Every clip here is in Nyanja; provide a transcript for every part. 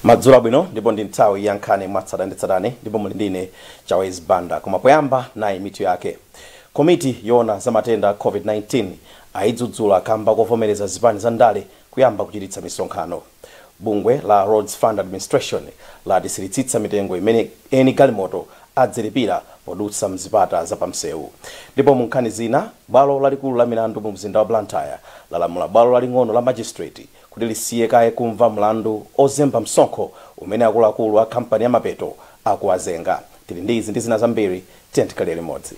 Madzulo bwino ndipo ndi nthawi ya Nkhani mwatsatanetsatane ndipo muli ndine Chawezi Banda koma poyamba nayi mitu yake. Komiti yona za matenda COVID-19 aidzudzula kamba kovomereza zipani za ndale kuyamba kuchititsa misonkhano. Bungwe la Roads Fund Administration latisiritsitsa mitengo imene eni galimoto adzilipira podutsa mzipata za pamsewu. Ndipo mu nkhani zina, bwalo lalikulu la milandu mu mzinda wa Blantyre lalamula bwalo laling'ono la magistrate kuti lisiye kaye kumva mlandu ozemba msonkho umene akuluakulu a kampani ya mapeto akuwazenga. Tili ndi izi ndi zina zambiri, tiyentikale limodzi.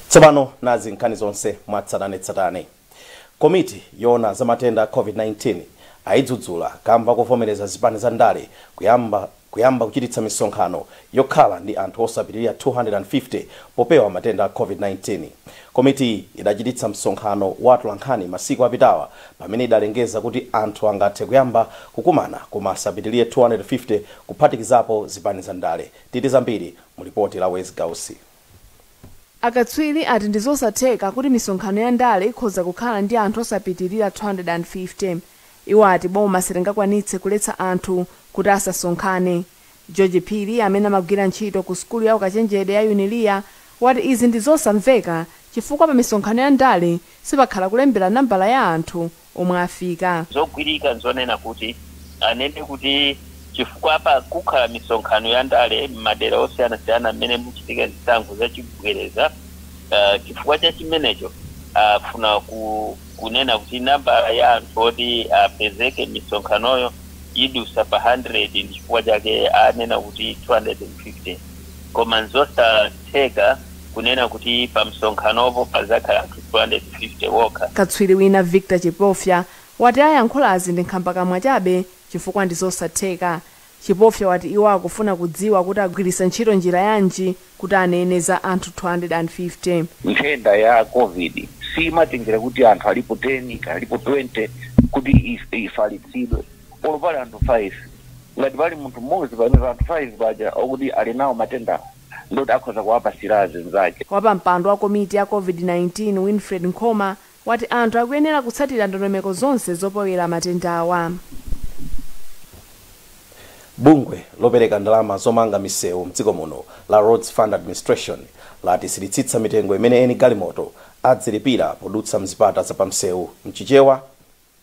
Tsopano nazi nkhani zonse mwatsatanetsatane. Komiti yona za matenda COVID-19 aidzudzula kamba kovomereza zipani za ndale kuyamba kuchititsa misonkhano yokhala ndi anthu osapitirira 250 popewa matenda COVID-19. Komiti idachititsa msonkhano wa Nkhani masiku apitawa pamene idalengeza kuti anthu angathe kuyamba kukumana koma asapitirire 250 kuphatikizapo zipani za ndale. Titi zambiri mu ripoti la Wes Gausi. Akatswiri ati ndizosatheka kuti misonkhano ya ndale ikhoza kukhala ndi anthu osapitirira 250. Iwo ati boma silingakwanitse kuletsa anthu kuti asasonkhane. George Phiri amene amagwira ntchito ku skulu ya ukachenjede ya Unilia wati izi ndizosamveka chifukwa pa misonkhano ya ndale sipakhala kulembera nambala ya anthu omwe afika. Zogwirika nzonena kuti anene kuti chifukwa apa kukhala misonkhano ya ndale m'madera osiyanasiyana amene muchitika zisankho zachibwereza, chifukwa cha chimenecho afuna kunena kuti nambala ya anthu oti apezeke misonkhanoyo idusa pa 100 ndi chifukwa chake anena kuti 250. Koma nzosatheka kunena kuti pa msonkhanopo pazakhala anthu 250 wokha. Katswiri wina Victor Chipofya wati ayankhulazi ndi nkhamba chabe chifukwa ndizosatheka. Chipofya wati iwo akufuna kudziwa kuti agwiritsa ntchito njira yanji kuti aneneza anthu 250. Nthenda ya COVID simatengera kuti anthu alipo 10 alipo 20 kuti ifalitsidwe. Olopali anthu 5 ngati pali munthu mmodzi pamene anthu 5 baja okuti ali nawo matenda ndoti akhoza kuwapa silazi nzake. Wapa mpando wa komiti ya COVID-19 Winfred Nkoma wati anthu akuyenera kutsatira ndondomeko zonse zopowera matendawa. Bungwe lopereka ndalama zomanga misewu mdziko muno la Roads Fund Administration latisiritsitsa mitengo imene eni galimoto adzilipira podutsa mzipata za pamsewu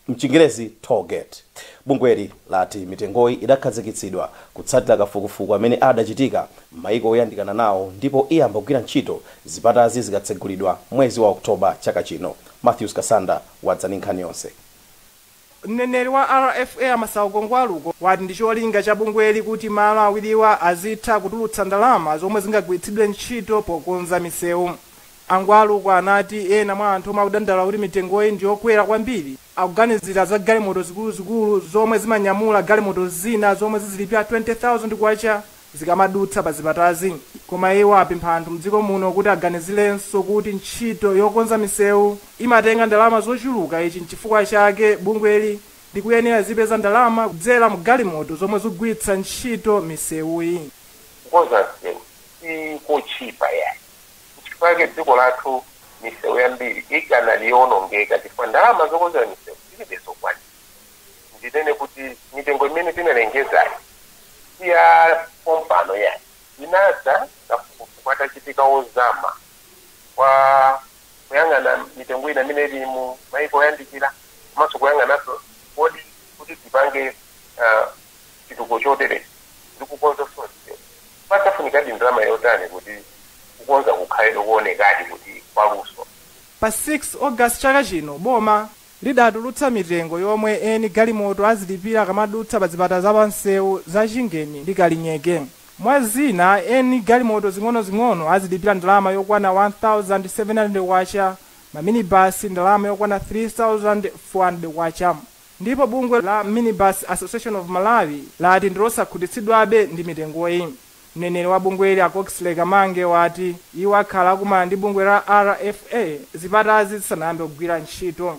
mchingerezi toll gate. Bungweli lati mitengoyi idakhazikitsidwa kutsatira kafukufuku amene adachitika m'mayiko oyandikana nawo ndipo iyamba kugwira ntchito zipatazi zikatsegulidwa mwezi wa Oktoba chaka chino. Matthews Kasanda wadzani nkhani yonse. Mneneri wa RFA Masaoko Ngwaluko wati ndi cholinga cha bungweli kuti malo awiriwa azitha kutulutsa ndalama zomwe zingagwiritsidwe ntchito pokonza misewu. Angwaluko anati ena mwa anthu omwe akudandaula kuti mitengoyi ndi yokwera kwambiri akuganizira za galimoto zikuluzikulu zomwe zimanyamula galimoto zina zomwe zizilipira 20,000 kwacha zikamadutsa pa zipatazi. Koma iwo apempha anthu mdziko muno kuti aganizirenso kuti ntchito yokonza misewu imatenga ndalama zochuluka. Ichi nchifukwa chake bungweli likuyenera zipeza ndalama kudzera mu galimoto zomwe zigwiritsa ntchito misewuyi. Kukonza misewu sikochipa yani. Chifukwa dziko lathu misewu yambiri ikanalionongeka chifukwa ndalama zokonza misewu zilibeso kwani. Nditene kuti mitengo imene tinalengezayo ya pompano yani inaza kafukufuku atachitika ozama kwa kuyang'ana mitengo ina imene ili mu mayiko oyandikira komanso kuyang'anaso kodi kuti tipange chitukuko chotere ndi kukonza sonse pasafunikadi ndalama yotani kuti kukonza kukhalidwe kuonekadi kuti kwaluso. Pa 6 August chaka chino boma lidatulutsa mitengo yomwe eni galimoto azilipira kamadutsa pa zipata za pansewu za Chingeni ndi Kalinyeke. Mwa zina eni galimoto zing'ono azilipira ndalama yokwana 1,700 kwacha, maminibasi ndalama yokwana 3,400 kwacha. Ndipo bungwe la Minibus Association of Malawi lati ndilosakhutitsidwabe ndi mitengoyi. mneneri wa bungweli Coxley Kamange wati iwo akhala akumana ndi bungwe la RFA zipatazi zisanayambe kugwira ntchito.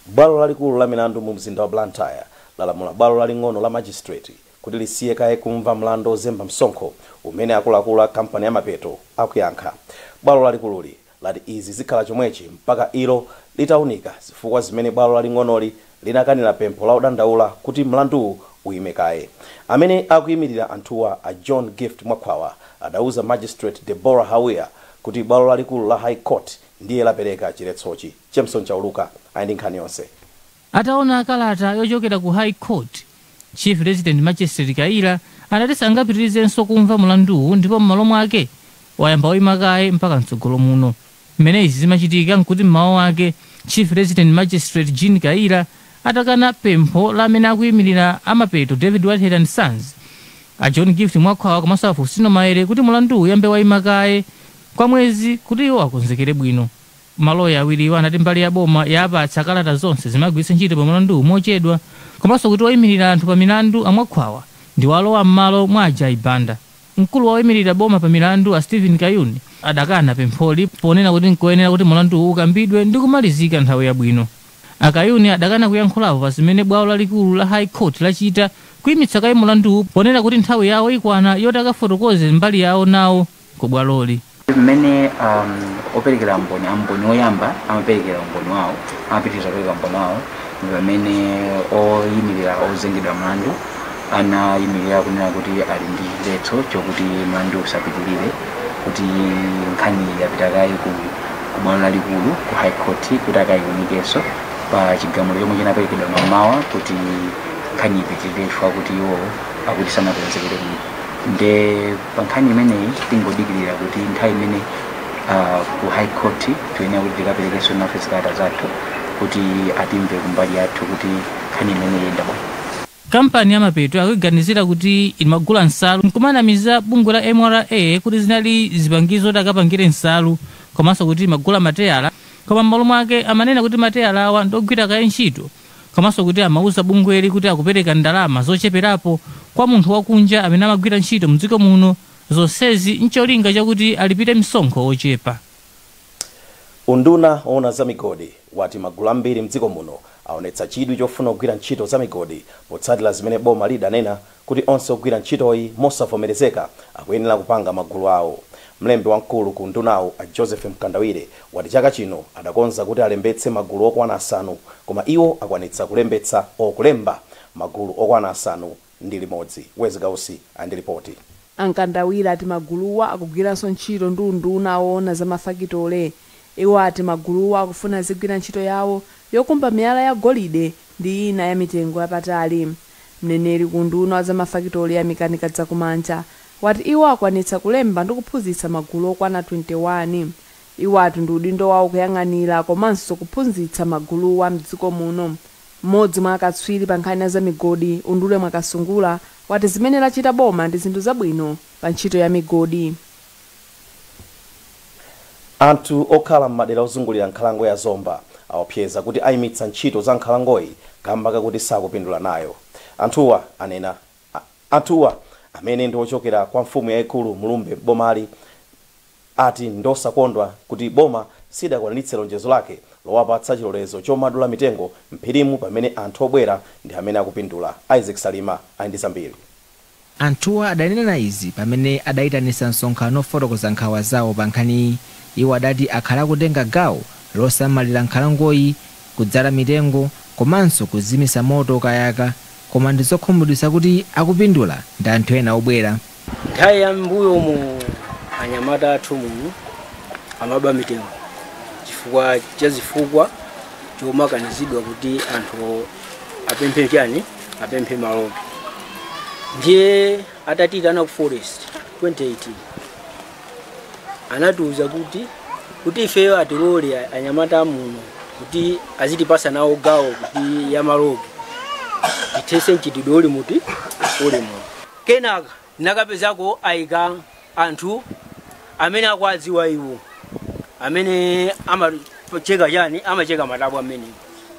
Bwalo lalikulu la milandu mu mzinda wa Blantyre lalamula bwalo laling'ono la magistrate kuti lisiye kaye kumva mlandu ozemba msonkho umene akuluakulu a kampani ya mapeto akuyankha. Bwalo lalikululi lati izi zikhala chomwechi mpaka ilo litaunika zifukwa zimene bwalo laling'onoli linakanira pempho la udandaula kuti mlanduwu uyime kaye. Amene akuyimirira anthuwa a John Gift Mwakhwawa adauza magistrate Deborah Hawia kuti bwalo lalikulu la High Court ndiye lapereka chiletsochi. Jameson Chauluka ndi nkhani yonse. Ataona kalata yochokera ku High Court, Chief Resident Magistrate Kaila anati sangapitirizenso kumva mlanduwu ndipo m'malo mwake wayamba uyima kaye mpaka mtsogolo muno. Mmene izi zimachitika nkuti mmawa wake Chief Resident Magistrate Jean Kaila atakana pempho la amene akuyimirira amapeto David Whitehead and Sons a John Gift Mwakhwawa komanso Faustino Maere kuti mlanduwu uyambe wayima kaye kwa mwezi kuti iwo akonzekere bwino. Maloya awiriwo anati mbali ya boma yapatsa kalata zonse zimagwiritsa ntchito pa mlanduwu mochedwa komanso kuti oyimirira anthu pa milandu a Mwakhwawa ndi walowa m'malo mwa Ajay Banda. Mkulu wa oyimirira boma pa milandu a Stephen Kayuni adakana pempholi ponena kuti nkoyenera kuti mlanduwu ukambidwe ndi kumalizika nthawi yabwino. Akayuni adakana kuyankhulapo pa zimene bwalo lalikulu la High Court lachita kuyimitsa kaye mlanduwu ponena kuti nthawi yawo ikwana yoti akafotokoze mbali yawo nawo ku bwaloli. Mmene operekera amboni oyamba amaperekera umboni wawo amapitiriza kupereka umboni wawo pamene oyimirira ozengedwa mlandu anayimirira kunena kuti ali ndi chiletso chokuti mlandu usapitirire kuti nkhani yapita kaye ku bwalo lalikulu ku High Court kuti akayiwunikenso pa chigamulo chomwe chinaperekedwa mamawa kuti nkhani ipitirire chifukwa kuti iwo akuti sanakonzekere bwino. Nde pa nkhani imeneyi tingodikirira kuti nthawi imene ku High Court tiyenera kuti tikaperekenso nafe zikalata zathu kuti atimve kumbali yathu kuti nkhani imeneyi yenda bwino. Kampani ya mapeto akuganizira kuti imagula nsalu nkumanamiza bungwe la MRA kuti zinali zipangizo kuti akapangire nsalu komanso kuti imagula mateyala koma m'malo mwake amanena kuti mateyala awa ndogwira kaye ntchito komanso kuti amauza bungweli kuti akupereka ndalama zocheperapo kwa munthu wakunja amene amagwira ntchito mdziko muno, zonsezi ncholinga chakuti alipire msonkho ochepa. Unduna ona za migodi wati magulu ambiri mdziko muno aonetsa chidwi chofuna kugwira ntchito za migodi potsatira zimene boma lidanena kuti onse ogwira ntchitoyi mosavomerezeka akuyenera kupanga magulu awo. Mlembi wamkulu ku ndunawo a Joseph Mkandawire wati chaka chino adakonza kuti alembetse magulu okwana 5 koma iwo akwanitsa kulemba magulu okwana 5 Wezi Gausi andilipoti. Ankandawire ati maguluwa akugwiranso ntchito ndi unduna ona za mafakitole. Iwo ati maguluwa akufuna zigwira ntchito yawo yokumba miyala ya golide ndi ina ya mitengo yapatali. Mneneri ku nduna za mafakitole ya mikanika dzakumanja wati iwo akwanitsa kulemba ndi kuphunzitsa magulu okwana 21. Iwo ati ndi udindo wawo kuyang'anira komanso kuphunzitsa maguluwa mdziko muno. Mmodzi mwa akatswiri pa nkhani za migodi Undule Mwakasungula wati zimene lachita boma ndi zinthu zabwino pa ntchito ya migodi. Anthu okhala m'madera ozungulira nkhalango ya Zomba awapyeza kuti ayimitsa ntchito za nkhalangoyi kamba kakuti sakupindula nayo. Anthuwa amene ndi ochokera kwa mfumu yayikulu Mulumbe bomali ati ndosakondwa kuti boma sidakwanitse lonjezo lake lowapatsa chilolezo chomadula mitengo mphirimu pamene anthu obwera ndi amene akupindula. Isaac Salima andi zambiri. Anthuwa adanena izi pamene adayitanisa msonkhano ofotokoza nkhawa zawo pa nkhani. Iwo adati akhala kutenga gawo losamalira nkhalangoyi, kudzala mitengo komanso kuzimisa moto kayaka, koma ndizokhumudwitsa kuti akupindula ndi anthu ena obwera. Nthawi ya mbuyo mu anyamata athu muno amaba mitengo chifukwa chazifukwa chomakanizidwa kuti anthu apemphe chani, apemphe malope. Ndiye atatitana ku forest 2018 anatuza kuti ifeyo atilole anyamata muno kuti azitipasa nawo gawo kuti ya malope itese nchitidwe uli muti uli muno. Kenaka nakapezako ayika anthu amene akwadziwa iwo amene amacheka chani, amacheka matabwa amene.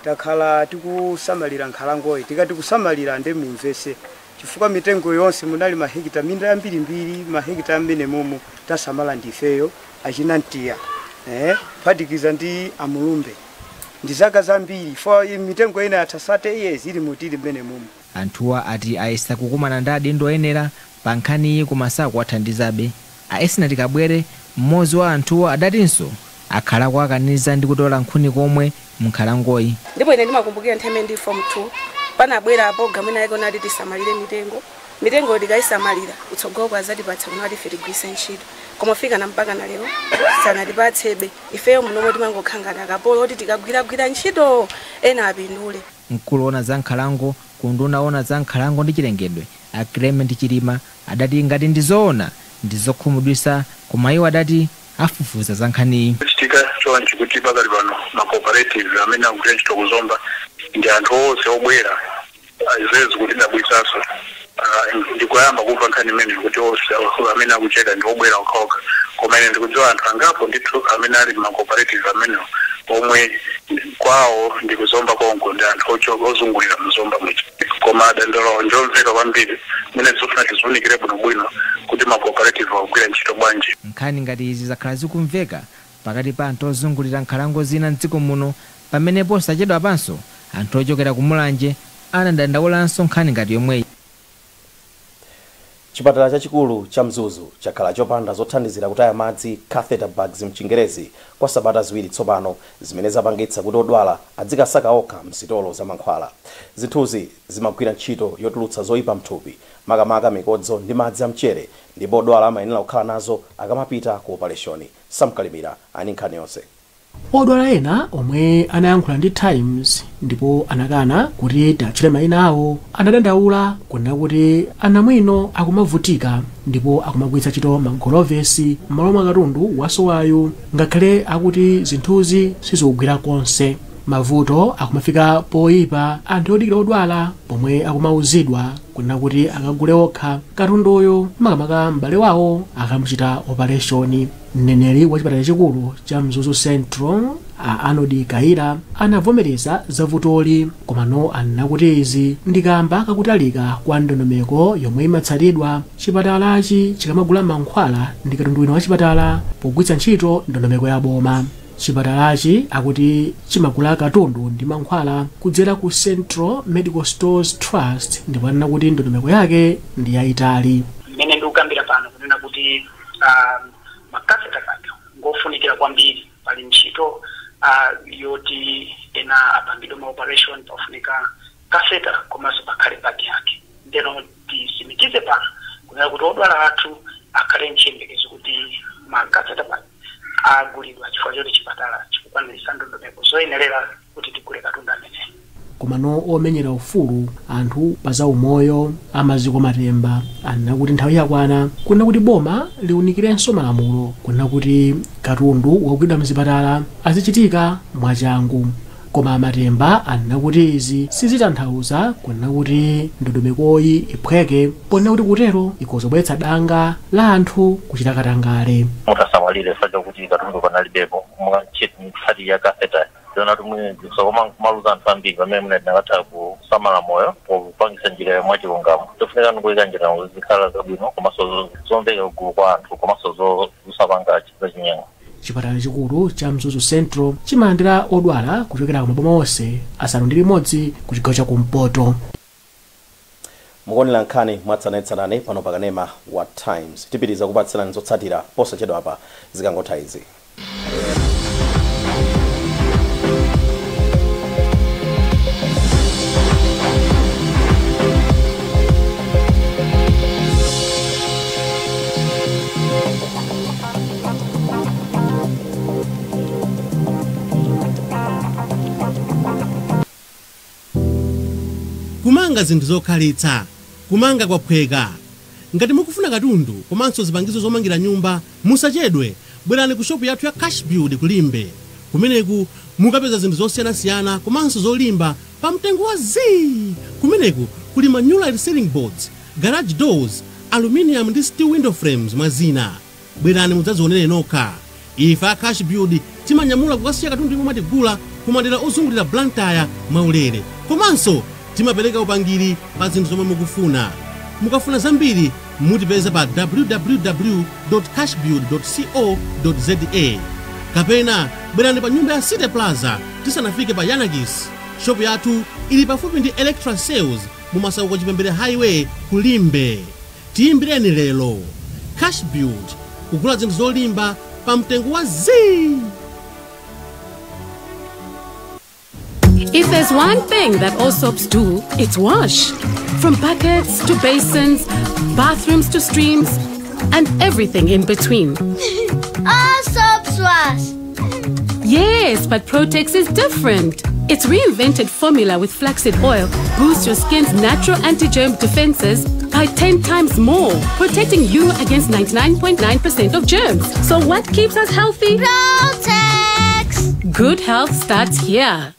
Takhala tikusamalira nkhalangoyi, tikati kusamalira ndi mimvese chifukwa mitengo yonse munali mahekita minda yambirimbiri mahekita amene momo tasamala ndifeyo achinantiya phatikiza ndi amulumbe ndi zaka zambiri fo mitengo ina atasate years ili mutili mmene momo. Anthuwa ati ayesa kukumana ndi adindo oyenera pa nkhani koma sakuwathandizabe. Ayesinati Kabwere mmodzi wa anthuwa adatinso akhala kuakaniza ndi kutola nkhuni komwe mnkhalangoyi. Ndipo ine ndimakumbukira nthawi ndi form 2 panabwera apo gamwina yake nati tisamalire mitengo tikayisamalira utsogolo azatipatsa kunati ife tigwise ntchito koma fika na mpaka na lero sanatipatsebe ifeyo munomwe timangokhangana akapolo oti tikagwiragwira ntchito ena apindule. Mkulu ona za nkhalango kunduna ona za nkhalango ndi chilengedwe a Clement Chilima adati ngati ndizoona ndizokhumudwisa koma iwo adati afufuza za nkhaniyi. Chitika chonchi kuti pakali pano ma cooperative amene akuita ntchito kuzomba ndi anthu onse obwera izezo kuti ndabwisaso ndikuyamba kumva nkhani imene kuti onse amene akucheka ndi obwera okhaokha koma ine ndikudziwa anthu angapo ndithu amene ali ma cooperative amene omwe kwawo ndikuzomba konko ndi anthu ozungulira muzomba mwichi koma dandolo njomveka kwambiri mene zofuna tizunikire bwinobwino kuti ma cooperative akugwira ntchito bwanji. Nkhani ngati izi zakhala zikumveka pakati pa anthu ozungulira nkhalango zina mdziko muno pamene posachedwa panso anthu ochokera kumulanje anadandaulanso nkhani ngati yomweyi. Chipatala chachikulu cha Mzuzu chakhala chopanda zothandizira kutaya madzi catheter bags mchingerezi kwa sabata ziwiri tsopano zimene zapangitsa kuti odwala adzikasaka okha msitolo za mankhwala. Zinthuzi zimagwira ntchito yotulutsa zoyipa mthupi makamaka mikodzo ndi madzi amchere ndipo odwala amayenera kukhala nazo akamapita ku operation. Samkalimira ani nkhani yonse. Odwala ena omwe anayankhula ndi Times ndipo anakana kuti atchule mayina awo anadandaula kunena kuti anamwino akumavutika ndipo akumagwiritsa ntchito magolovesi m'malo mwa katundu wasowayo ngakhale akuti zinthuzi sizikugwira konse. Mavuto akumafika poyipa anthu odikira odwala pomwe akumauzidwa kunena kuti akagule okha katunduyo makamaka m'bale wawo akamuchita operation. Mneneri wa chipatala chikulu cha Mzuzu Central Anodi Kaira anavomereza zavutoli komano anakuti izi ndikamba kakutalika kwa ndondomeko yomwe imatsatidwa chipatalachi chikamagula mankhwala ndi katundu wina wa chipatala pogwiritsa ntchito ndondomeko ya boma. Chipatalachi akuti chimagula katundu ndi mankhwala kudzera ku Central Medical Stores Trust ndipo anena kuti ndondomeko yake ndi yayitali. Mene ndikukambira pano kunena kuti makaseta kake ngofunikira kwambiri pali ntchito yoti ena apangidwe ma operation pafunika kaseta komanso pakhale paki yake. Ndeno tisimikize pano kunena kuti odwala athu akhale nchiyembekezo kuti makaseta pake agulidwa chifukwa choti chipatala chikukwanirisa ndondomeko zoyenerera kuti tigule katundu ameneyo. Komano omenyera ufulu anthu pa za umoyo amaziko matemba anena kuti nthawi yakwana kunena kuti boma liunikirenso malamulo kunena kuti katundu wogulidwa mzipatala azichitika mwachangu. Koma matemba anena kuti izi sizitanthauza kunena kuti ndondomekoyi iphweke ponena kuti kutero ikozobweretsa danga la anthu kuchita katangale. Mutasamalire faja kuti katundu panalibepo mukachiti mfati ya catheter zona tumwe zisokoma kumaluza anthu ambiri pamene munatha kusamala moyo popangisa njira mwachilungamo. Tofunika nikuika njira zikhala zabwino komanso zomveka kugulu kwa anthu komanso zosapanga zachinyengo. Chipatala chikulu cha Mzuzu Central chimalandira odwala kuchokera ku maboma onse asanu ndi limodzi ku chigawo cha kumpoto. Mukonera nkhani mwatsanetsanane pano pakanema wa Times. Tipitiriza kupatsirani zotsatira posachedwa apa zikangotha izi. Kumanga zinthu zokhalitsa, kumanga kwaphweka. Ngati mukufuna katundu komanso zipangizo zomangira nyumba musachedwe, bwerani ku shopu yathu ya Cash Build kulimbe. Kumeneku mukapeza zinthu zosiyanasiyana komanso zolimba pa mtengo wa zii. Kumeneku kuli ma new light ceiling boards, garage doors, aluminium ndi steel window frames mwazina. Bwerani mudzazionere nokha. Ife Cash Build timanyamula kukasiya katundu imwe mwatigula kumadera ozungulira Blantyre mwaulere. Komanso timapereka upangiri pa zinthu zomwe mukufuna. mukafuna zambiri mutipeza pa www.cashbuild.co.za kapena bwerani pa nyumba ya City Plaza tisanafike pa Yanagis. Shop yathu ili pafupi ndi Electra Sales mu Masauko Chipembere Highway kulimbe. Tiyimbireni lero. Cashbuild, kugula zinthu zolimba pa mtengo wa zii. If there's one thing that all soaps do, it's wash. From buckets to basins, bathrooms to streams, and everything in between. All soaps wash. Yes, but Protex is different. Its reinvented formula with flaxseed oil boosts your skin's natural anti-germ defenses by 10 times more, protecting you against 99.9% of germs. So what keeps us healthy? Protex! Good health starts here.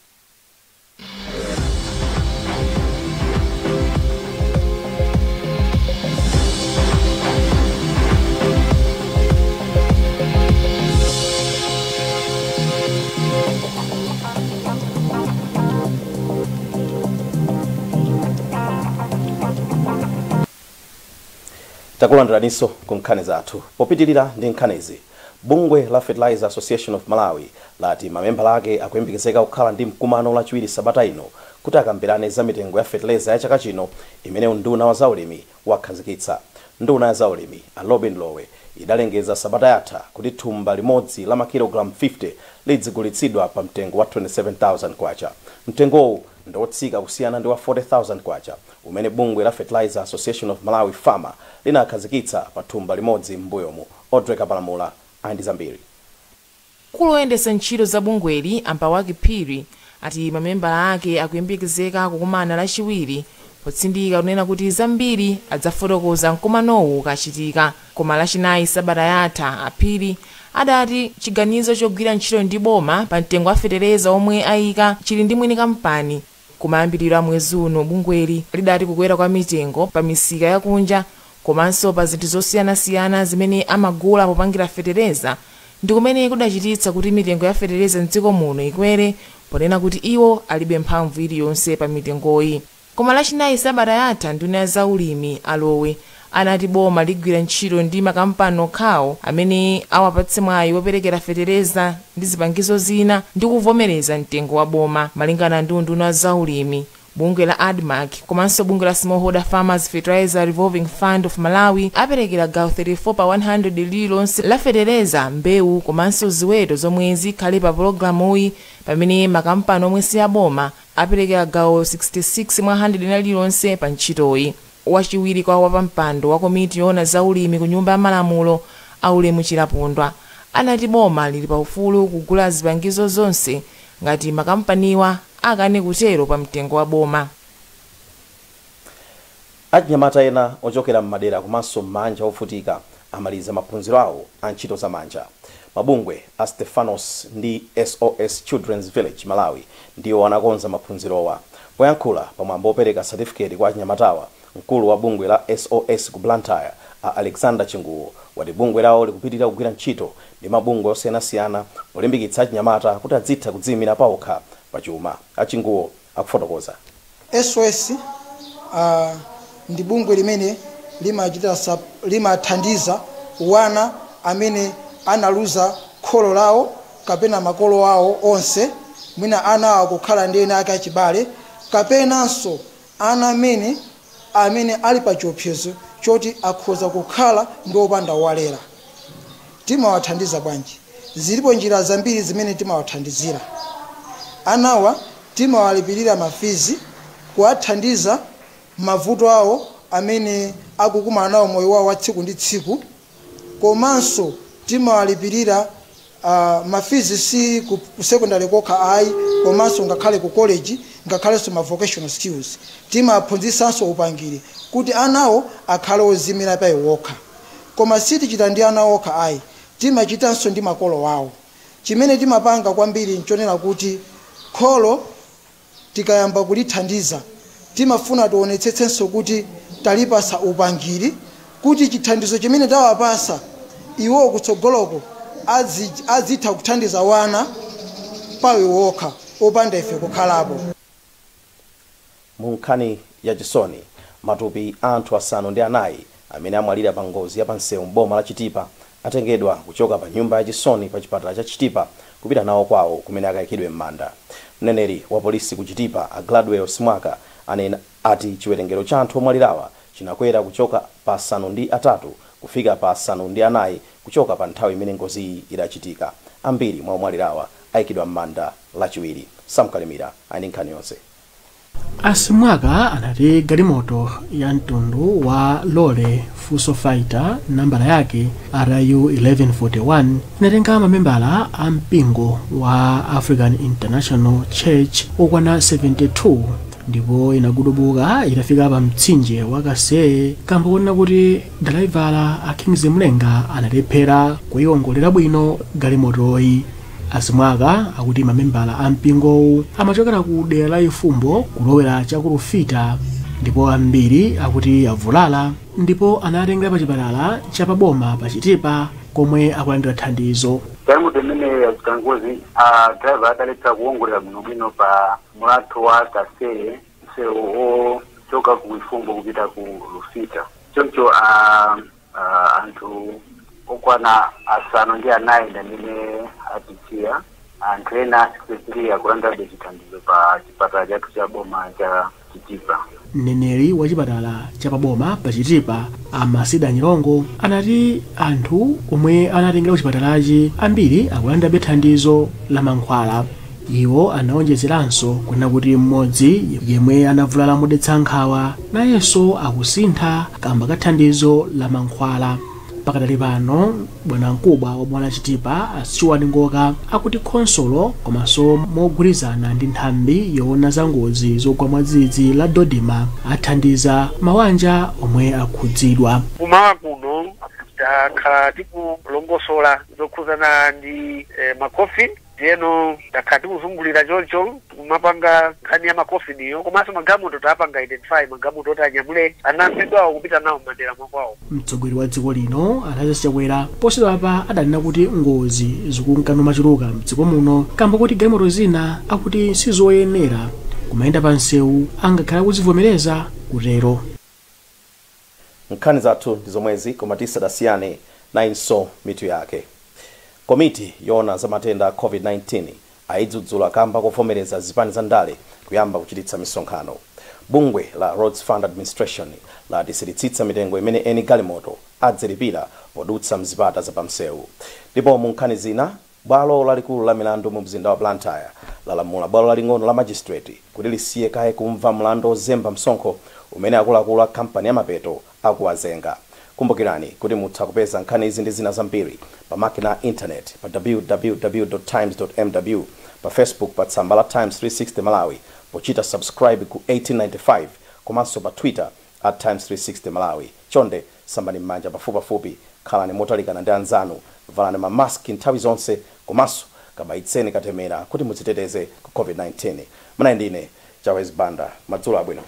takulandiraniso ku nkhani zathu popitilira ndi nkhanizi. Bungwe la Fertilizer Association of Malawi lati mamembala ake akuyembekezeka kukhala ndi mkumano lachiwiri sabata ino kuti akambirane za mitengo ya fertilizer ya chaka chino imene unduna wa zaulimi wakhazikitsa. Nduna ya zaulimi Robin Lowe idalengeza sabata yatha kuti thumba limodzi la makilogramu 50 lidzigulitsidwa pa mtengo wa 27,000 kwacha. Mtengowu ndotsika kusiyana ndi wa 40,000 kwacha umene bungwe la Fertilizer Association of Malawi Farmer linakhazikitsa pa thumba limodzi m'mbuyomu. Odreka Palamula andi zambiri. Kuloyendesa ntchito za bungweli Ampawaki Phiri ati mamembala ake akuyembekezeka kukumana lachiwiri potsindika kunena kuti zambiri adzafotokoza mkumanowu kachitika. Koma lachinayi sabata yatha Aphiri adati chiganizo chogwira ntchito ndi boma pa mtengo wa fetereza omwe ayika chili ndi mwini kampani. Kumayambiriro a mwezi uno bungweli lidati kukwera kwa mitengo pa misika yakunja komanso pa zinthu zosiyanasiyana zimene amagula popangira fetereza ndi kumene kudachititsa kuti mitengo ya fetereza mdziko muno ikwere ponena kuti iwo alibe mphamvu iliyonse pa mitengoyi. Koma lachinayi sabata yatha nduna ya zaulimi Alowe anati boma ligwira ntchito ndi makampani okhawo amene awapatse mwayi woperekera fetereza ndi zipangizo zina ndi kuvomereza mtengo wa boma. Malingana ndi nduna ya zaulimi, bungwe la ADMAC komanso bungwe la Smallholder Farmers Fertilizer Revolving Fund of Malawi aperekera gawo 34 pa 100 lililonse la fetereza, mbewu komanso ziweto zomwe zikhale pa pologalamuyi, pamene makampani omwe si aboma aperekera gawo 66 mwa 100 lililonse pa ntchitoyi. Wachiwiri kwa wapampando wa komiti yoona zaulimi ku nyumba ya malamulo Aulemu Chilapondwa anati boma lili paufulu kugula zipangizo zonse ngati makampaniwa akane kutero pa mtengo wa boma. Anyamata ena ochokera m'madera komanso m'manja ofutika amaliza maphunziro awo a ntchito za manja. Mabungwe a Stefanos ndi SOS Children's Village Malawi ndiwo anakonza maphunzirowa. Poyankhula pamwambo opereka certificate kwa anyamatawa, mkulu wa bungwe la SOS ku Blantyre Alexander Chinguwo wati bungwe lawo likupitirira kugwira ntchito ndi mabungwe osiyanasiyana olimbikitsa anyamata kuti adzitha kudziyimira pawokha pachuma. Achinguwo akufotokoza. SOS ndi bungwe limene limathandiza wana amene analuza kholo lawo kapena makolo awo onse, mwina ana awo kukhala ndi ena ake achibale kapenanso ana amene ali pa chiopsezo choti akhoza kukhala ndi opanda walera. Timawathandiza bwanji? Zilipo njira zambiri zimene timawathandizira. Anawa timawalipirira mafizi kuwathandiza mavuto awo amene akukumana nawo moyo wawo wa tsiku ndi tsiku, komanso timawalipirira mafizi si ku secondary kokha ayi, komanso ngakhale ku college, ngakhalenso ma vocational skills. Timaphunzisanso upangiri kuti anawo akhale ozimira pa iwokha. Koma sitichita ndi ana okha ayi, timachitanso ndi makolo wawo. Chimene timapanga kwambiri nchonera kuti kholo tikayamba kulithandiza timafuna tionetsetsenso kuti talipasa upangiri kuti chithandizo chimene tawapasa iwo kutsogoloko azitha kuthandiza wana pawe wokha opanda ife kukhalapo. Mu nkhani ya chisoni, matupi anthu asanu ndi anayi amene amwalira pa ngozi ya pansewu m'boma la Chitipa atengedwa kuchoka pa nyumba ya chisoni pa chipatala cha Chitipa kupita nawo kwawo kumene akayikidwe m'manda. Mneneri wa polisi ku Chitipa a Gladwell Simwaka anena ati chiwerengero cha anthu omwalirawa chinakwera kuchoka pa asanu ndi atatu kufika pa asanu ndi anayi kuchoka pa nthawi imene ngozi iyi idachitika. Ambiri mwa omwalirawa ayikidwa m'manda lachiwiri. Samkalimira ali nkhani yonse. Asimwaka anati galimoto ya mtundu wa lole Fuso Fighter nambala yake RU 1141 inatenga mamembala a mpingo wa African International Church okwana 72 ndipo inagudubuka itafika pa mtsinje wa Kaseye kamba kuona kuti dalaivala a Kings Mlenga analephera kuyiwongolera bwino galimotoyi. Asimwaka akuti mamembala a mpingowu amachokera ku dera la Ifumbo kulowera chakulufita ndipo ambiri akuti avulala ndipo anatengera pa chipatala cha paboma pa Chitipa komwe akulandira thandizo. Galimoto imene yachitika ngozi driver adaletsa kuwongolera bwinobwino pa mulatho wa Kaseye msewu ochoka ku Ifumbo kupita ku Lufita. Choncho anthu okwana asanu ndi anayi ndamene atitia anthu ena 63 akulandira chithandizo pa chipatala chathu cha boma cha Chitipa. Mneneri wa chipatala cha paboma pa Chitipa Amasida Nyilongo anati anthu omwe anatengera ku chipatalachi ambiri akulandira thandizo la mankhwala. Iwo anaonjezeranso kunena kuti mmodzi yemwe anavulala modetsa nkhawa nayenso akusintha kamba ka thandizo la mankhwala. Pakadali pano bwana mkubwa wa boma la Chitipa Asiwani Ngoka akuti khonsolo komanso mogwirizana ndi nthambi yoona za ngozi zogwa mwadzidzidzi la Dodima athandiza mabanja omwe akhudzidwa. Kumawa kuno takhala tikulongosola zokhuzana ndi makofini ndiyeno takhala tikuzungulira choncho kumapanga nkhani ya makofiniyo komanso magamoto tapanga identify magamoto oti anyamule anamphedwawo kupita nawo m'madera mwakwawo. Mtsogoleri wa dziko lino Alhaji Chakwera posera apa adanena kuti ngozi zikunkano machuluka mdziko muno kamba kuti galimoto zina akuti sizoyenera kumayenda pa msewu angakhala kuzivomereza kutero. Nkhani zathu ndi zomwezi koma tisadasiyane nainso mitu yake. Komiti yoona za matenda a COVID-19 aidzudzula kamba kuvomereza zipani za ndale kuyamba kuchititsa misonkhano. Bungwe la Roads Fund Administration latisiritsitsa mitengo imene eni galimoto adzilipira podutsa mzipata za pamsewu. Ndipo mu nkhani zina bwalo lalikulu la milandu mu mzinda wa Blantyre lalamula bwalo laling'ono la magistrate kuti lisiye kaye kumva mlandu ozemba msonkho umene akuluakulu a kampani ya mapeto akuwazenga. Kumbukirani kuti mutha kupeza nkhani izi ndi zina zambiri pa makina internet pa www.times.mw, pa Facebook pa tsamba la Times 360 Malawi, pochita subscribe ku 1895, komanso pa Twitter @Times360 Malawi. Chonde sambani m'manja pafupipafupi, khalani motalikana ndi anzanu, valani mamaski nthawi zonse, komanso kabayitseni katemera kuti mudziteteze ku COVID-19. Mwana ndine Jawez Banda, madzulo abwino.